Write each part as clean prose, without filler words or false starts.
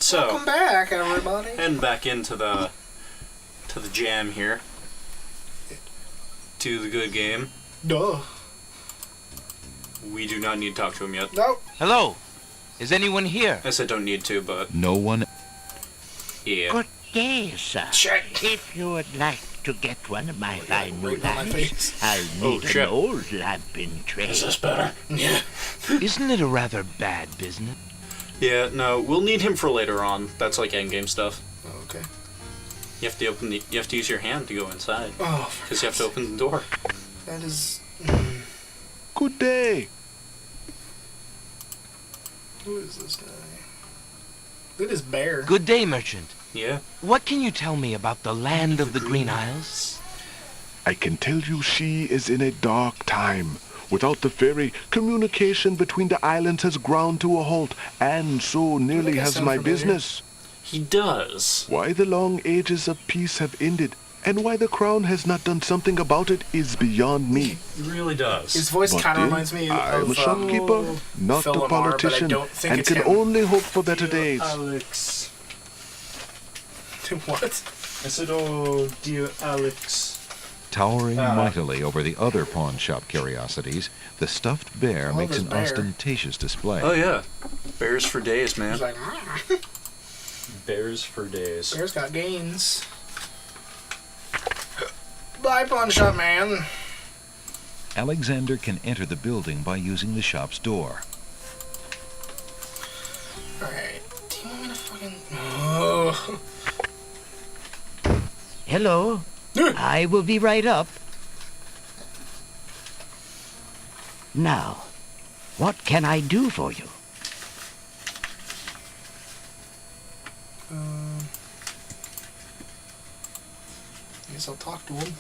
So, welcome back, everybody. heading back into the jam here. To the good game. Duh. We do not need to talk to him yet. Nope. Hello. Is anyone here? I said don't need to, but No one. yeah. Good day, sir. Check. If you would like to get one of my fine new right on my lamps, face. I'll need shit. an old lamp in trade. Is this better? Yeah. Isn't it a rather bad business? Yeah, no, we'll need him for later on. That's like endgame stuff. Oh, okay. You have to you have to use your hand to go inside. Oh, Because you have to open the door. that is. Good day. Who is this guy? Look at this bear. Good day, merchant. Yeah. What can you tell me about the land of the Green Isles? I can tell you she is in a dark time. Without the ferry, communication between the islands has ground to a halt, and so nearly that has sound my familiar? business. He does. Why the long ages of peace have ended, and why the crown has not done something about it is beyond me. He really does. His voice But kind of then, reminds me I'm of a shopkeeper, not Phil a Lamar, but I politician, don't think and it's can him. only hope for better days. Alex. What? I said, oh, dear Alex. Towering mightily over the other pawn shop curiosities, the stuffed bear love makes this an bear. ostentatious display. Oh, yeah. Bears for days, man. He's like, Bears for days. bear's got gains. Bye, pawn shop man. Alexander can enter the building by using the shop's door. Alright. Do you want me to fucking. Oh. Hello. I will be right up. Now, what can I do for you? I guess I'll talk to him.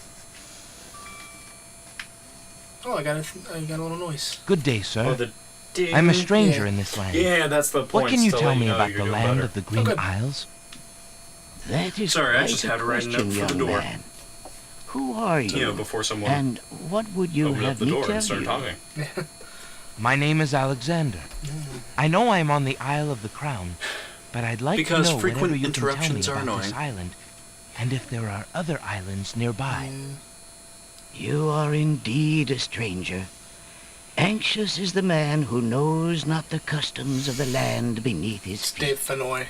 Oh, I got a little noise. Good day, sir. Oh, the ding. I'm a stranger Yeah. in this land. Yeah, that's the point. What can you to tell let me know about you're the doing land better. of the Green good. Isles? That is Sorry, I quite just a had to write a note question, for the young door. man. Who are you? You know, before someone And what would you opened up have the me door tell and started you? talking. My name is Alexander. I know I'm on the Isle of the Crown, but I'd like Because to know frequent whatever you can tell me interruptions are about this annoying. island, and if there are other islands nearby. You are indeed a stranger. Anxious is the man who knows not the customs of the land beneath his feet. Dave Fenoy.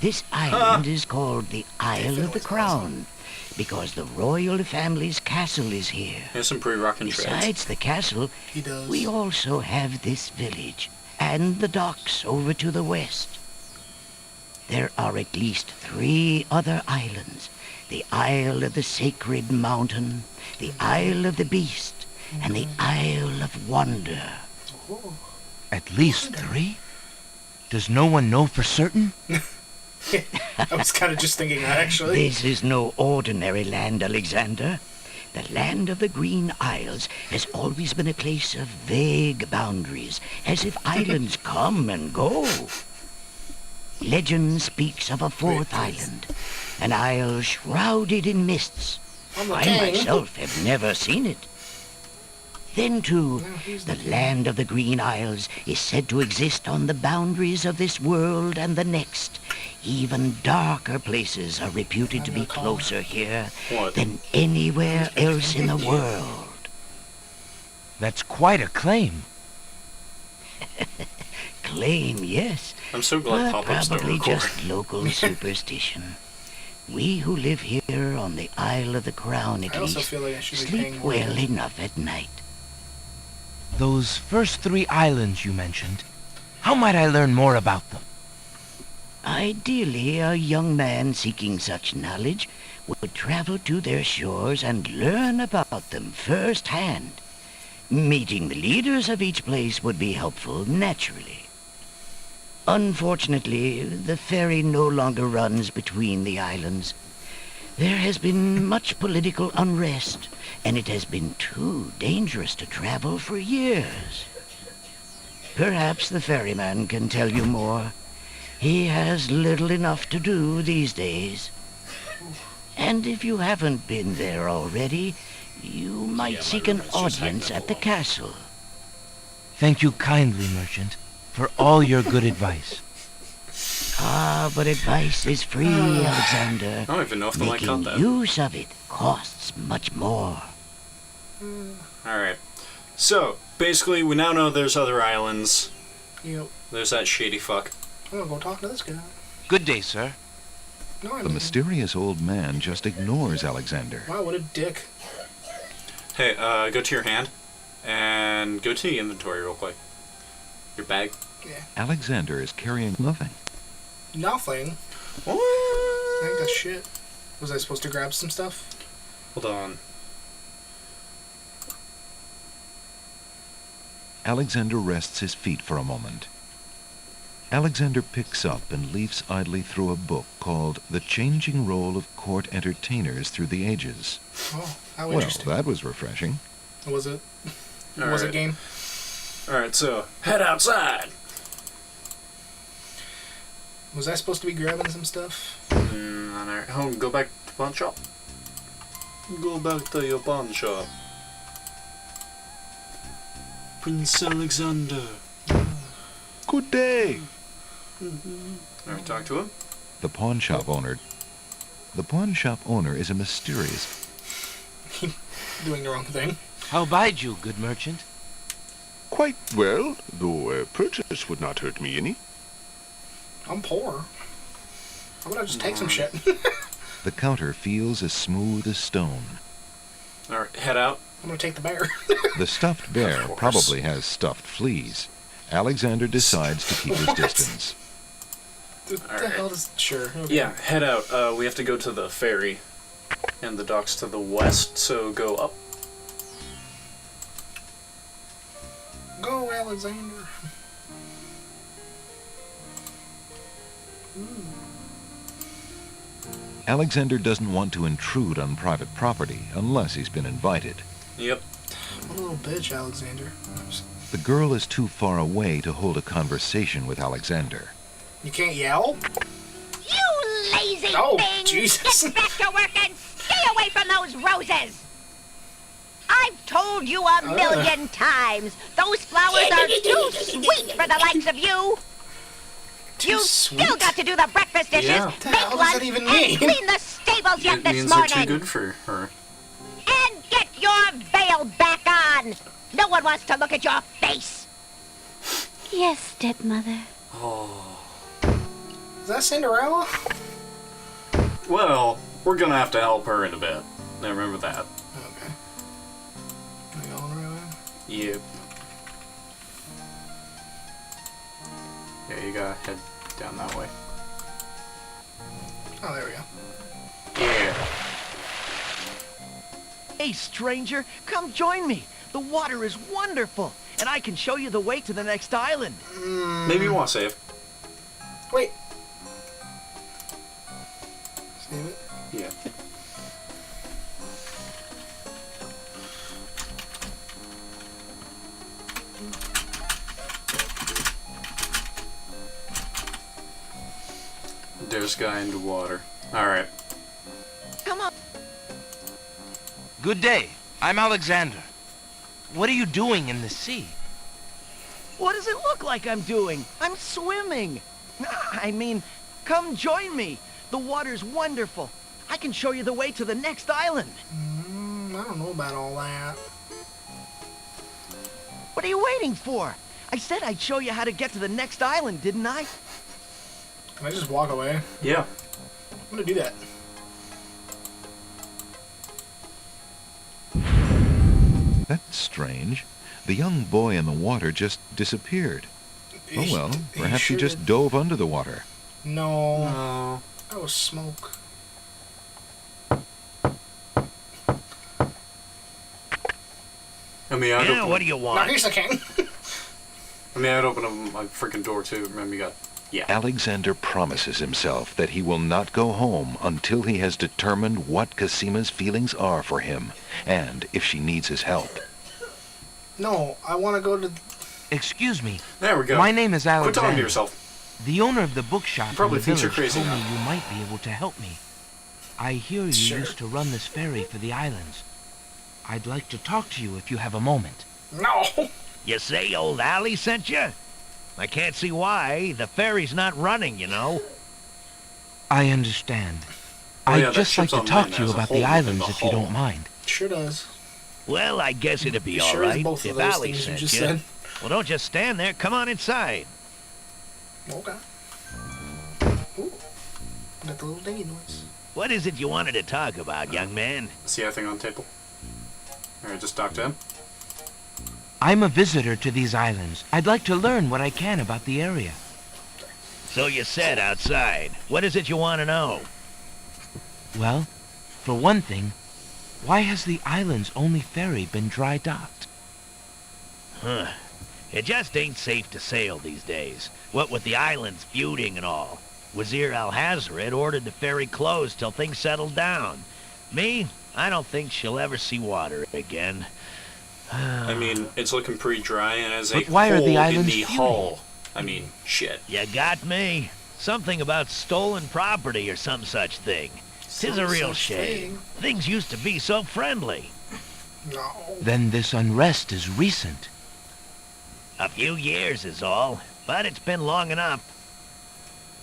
This island is called the Isle of the Crown, because the royal family's castle is here. There's some pretty rockin' treads. Besides the castle, He does. we also have this village, and the docks over to the west. There are at least 3 other islands. The Isle of the Sacred Mountain, the Isle of the Beast, and the Isle of Wonder. At least 3? Does no one know for certain? I was kind of just thinking that, actually. This is no ordinary land, Alexander. The land of the Green Isles has always been a place of vague boundaries, as if islands come and go. Legend speaks of a 4th island, an isle shrouded in mists. I'm the I king. myself have never seen it. Then, too, the land of the Green Isles is said to exist on the boundaries of this world and the next. Even darker places are reputed to be closer here What? than anywhere else in the world. That's quite a claim. Claim, yes, I'm so glad but pop-ups don't probably record. just local superstition. We who live here on the Isle of the Crown, at I also least, feel like I should be sleep paying more. well enough at night. Those first 3 islands you mentioned, how might I learn more about them? Ideally, a young man seeking such knowledge would travel to their shores and learn about them firsthand. Meeting the leaders of each place would be helpful, naturally. Unfortunately, the ferry no longer runs between the islands. There has been much political unrest, and it has been too dangerous to travel for years. Perhaps the ferryman can tell you more. He has little enough to do these days. And if you haven't been there already, you might seek an audience at the castle. Thank you kindly, merchant, for all your good advice. Ah, but advice is free, Alexander. I don't even know if they might cut Making that. use of it costs much more. Alright. So, basically, we now know there's other islands. Yep. There's that shady fuck. I'm gonna go talk to this guy. Good day, sir. No, I The mean, mysterious old man just ignores Alexander. wow, what a dick. Hey, go to your hand. And go to the inventory real quick. Your bag. Yeah. Alexander is carrying nothing. Nothing. What? I ain't got shit. Was I supposed to grab some stuff? Hold on. Alexander rests his feet for a moment. Alexander picks up and leafs idly through a book called The Changing Role of Court Entertainers Through the Ages. Oh, how Well, interesting. that was refreshing. Was it? All Was right. it game? Alright, so, head outside! Was I supposed to be grabbing some stuff? Alright, home, go back to pawn shop. Go back to your pawn shop. Prince Alexander. Good day. Alright, talk to him. The pawn shop owner. The pawn shop owner is a mysterious. Doing the wrong thing. How abide you, good merchant? Quite well, though a purchase would not hurt me any. I'm poor. How about I just take some shit? The counter feels as smooth as stone. Alright, head out. I'm gonna take the bear. The stuffed bear course. probably has stuffed fleas. Alexander decides to keep his What? distance. What the Alright. hell does... Sure. Okay. Yeah, head out. We have to go to the ferry. And the dock's to the west, so go up. Go, Alexander. Alexander doesn't want to intrude on private property unless he's been invited. Yep. What a little bitch, Alexander. The girl is too far away to hold a conversation with Alexander. You can't yell? You lazy Oh, thing! Jesus. Get back to work and stay away from those roses! I've told you a million times, those flowers are too sweet for the likes of you! Too You've sweet? still got to do the breakfast dishes, Yeah. What the make hell does lunch, that even and mean? clean the stables yet It this means they're too morning! good for her. And get your veil back on! No one wants to look at your face! Yes, stepmother. Oh. Is that Cinderella? Well, we're gonna have to help her in a bit. Now remember that. Okay. Are you on right now? Yep. Yeah, you gotta head down that way. Oh, there we go. Yeah. Hey, stranger, come join me. The water is wonderful, and I can show you the way to the next island. Maybe you want to save. Wait. Save it. Yeah. There's guy into water. Alright. Come on. Good day. I'm Alexander. What are you doing in the sea? What does it look like I'm doing? I'm swimming. I mean, come join me. The water's wonderful. I can show you the way to the next island. I don't know about all that. What are you waiting for? I said I'd show you how to get to the next island, didn't I? Can I just walk away? Yeah. I'm gonna do that. That's strange. The young boy in the water just disappeared. Oh well, perhaps he sure just did? dove under the water. No. No. That was smoke. I mean, I'd Yeah, open, what do you Now want? here's the king. I'd open up my freaking door too. Remember, you got. Yeah. Alexander promises himself that he will not go home until he has determined what Casima's feelings are for him, and if she needs his help. No, I want to go to... Excuse me. There we go. My name is Quit talking to Alexander. yourself. The owner of the bookshop Probably in the thinks you're village crazy told me now. you might be able to help me. I hear you Sure. used to run this ferry for the islands. I'd like to talk to you if you have a moment. No! You say old Allie sent you? I can't see why. The ferry's not running, you know. I understand. Oh, yeah, I'd that just like ship's to talk online. to you There's a about hole the in islands the if you hull. don't mind. Sure does. Well, I guess it'd be all Sure is right both of if those Allie things you sent just you. said. Well, don't just stand there. Come on inside. Okay. Ooh. Got the little dingy noise. What is it you wanted to talk about, young man? See anything on the table? Alright, just talk to him. I'm a visitor to these islands. I'd like to learn what I can about the area. So you said outside. What is it you want to know? Well, for one thing, why has the island's only ferry been dry docked? Huh. It just ain't safe to sail these days. What with the islands feuding and all. Wazir Al-Hazred ordered the ferry closed till things settled down. Me, I don't think she'll ever see water again. I mean, it's looking pretty dry and has a But why are hole the in islands the feuding? hull. I mean, shit. You got me. Something about stolen property or some such thing. 'Tis a real shame. Things used to be so friendly. No. Then this unrest is recent. A few years is all, but it's been long enough.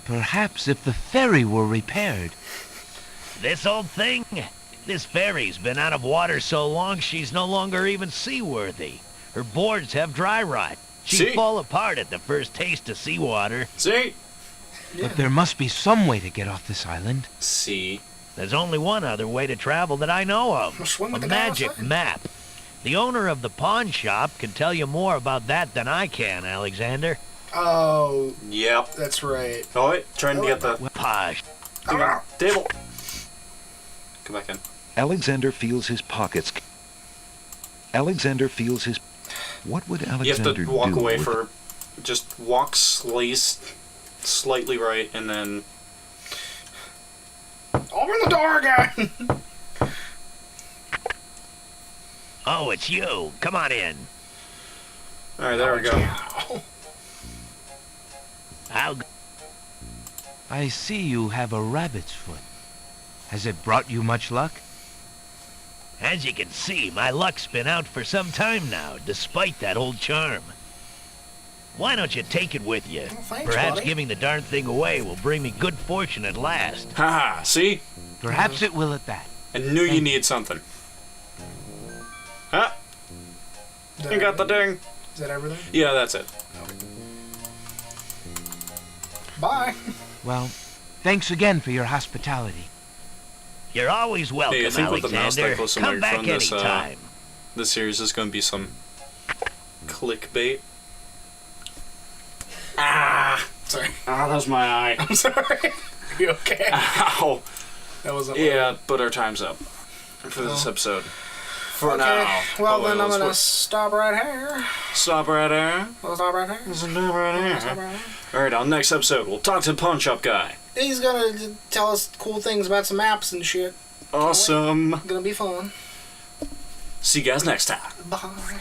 Perhaps if the ferry were repaired. This old thing? This ferry's been out of water so long she's no longer even seaworthy. Her boards have dry rot. She'd See? fall apart at the first taste of seawater. See? But there must be some way to get off this island. See? There's only one other way to travel that I know of. Swim with A the guy magic outside? map. The owner of the pawn shop can tell you more about that than I can, Alexander. Oh, Yep. that's right. Oh, wait. Trying to get the Posh. table. Come back in. Alexander feels his pockets. Alexander feels his... What would You Alexander have to walk do away with- for... Just walk slightly right, and then... Open the door again! Oh, it's you. Come on in. Alright, there we go. Ow. I'll... I see you have a rabbit's foot. Has it brought you much luck? As you can see, my luck's been out for some time now, despite that old charm. Why don't you take it with you? Well, thanks, Perhaps buddy. giving the darn thing away will bring me good fortune at last. Haha, see? Perhaps it will at that. I knew you needed something. Huh? Is that You got the everything? ding. Is that everything? Yeah, that's it. Bye. Well, thanks again for your hospitality. You're always welcome, Hey, I think with the mouse that Alexander. close to Come back microphone, this, anytime. This series is going to be some clickbait. Ah! Sorry. Ah, that was my eye. I'm sorry. You okay? Ow! That wasn't. Yeah, but our time's up for this episode. For Okay. now. Well, But then I'm let's gonna put- stop right here. Stop right there. We'll stop right here. Stop right Stop there. right here. Alright, on the next episode, we'll talk to the pawn shop guy. He's gonna tell us cool things about some maps and shit. Awesome. Gonna be fun. See you guys next time. Bye.